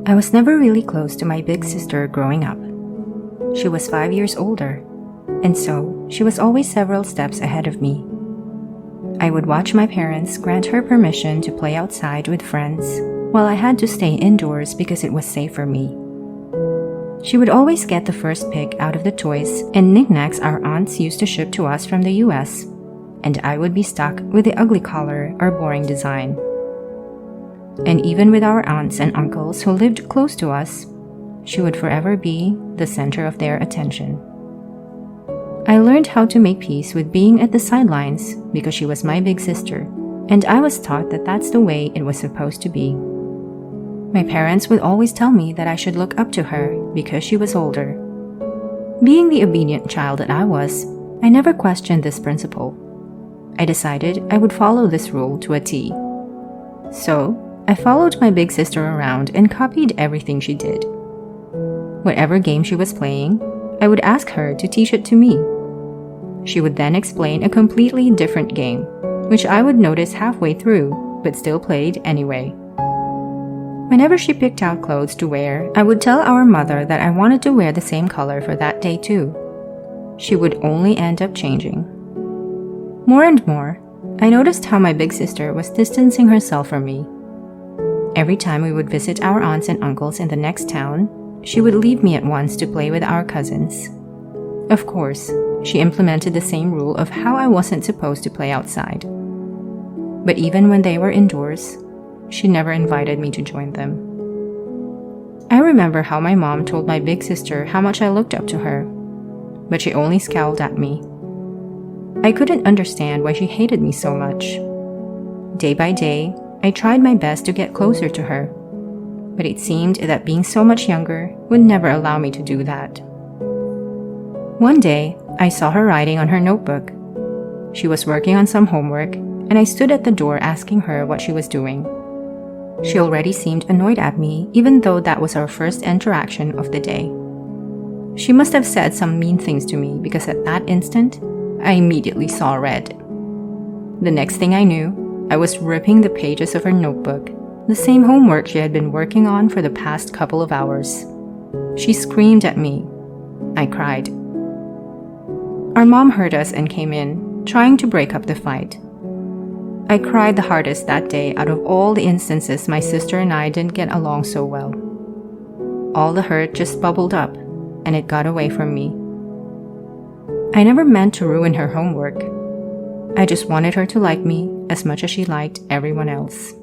I was never really close to my big sister growing up. She was 5 years older, and so she was always several steps ahead of me. I would watch my parents grant her permission to play outside with friends, while I had to stay indoors because it was safe for me. She would always get the first pick out of the toys and knickknacks our aunts used to ship to us from the US, and I would be stuck with the ugly color or boring design. And even with our aunts and uncles who lived close to us, she would forever be the center of their attention. I learned how to make peace with being at the sidelines because she was my big sister, and I was taught that that's the way it was supposed to be. My parents would always tell me that I should look up to her because she was older. Being the obedient child that I was, I never questioned this principle. I decided I would follow this rule to a T. So, I followed my big sister around and copied everything she did. Whatever game she was playing, I would ask her to teach it to me. She would then explain a completely different game, which I would notice halfway through, but still played anyway. Whenever she picked out clothes to wear, I would tell our mother that I wanted to wear the same color for that day too. She would only end up changing. More and more, I noticed how my big sister was distancing herself from me. Every time we would visit our aunts and uncles in the next town, she would leave me at once to play with our cousins. Of course, she implemented the same rule of how I wasn't supposed to play outside. But even when they were indoors, she never invited me to join them. I remember how my mom told my big sister how much I looked up to her, but she only scowled at me. I couldn't understand why she hated me so much. Day by day, I tried my best to get closer to her, but it seemed that being so much younger would never allow me to do that. One day, I saw her writing on her notebook. She was working on some homework, and I stood at the door asking her what she was doing. She already seemed annoyed at me, even though that was our first interaction of the day. She must have said some mean things to me because at that instant, I immediately saw red. The next thing I knew, I was ripping the pages of her notebook, the same homework she had been working on for the past couple of hours. She screamed at me. I cried. Our mom heard us and came in, trying to break up the fight. I cried the hardest that day out of all the instances my sister and I didn't get along so well. All the hurt just bubbled up, and it got away from me. I never meant to ruin her homework. I just wanted her to like me as much as she liked everyone else.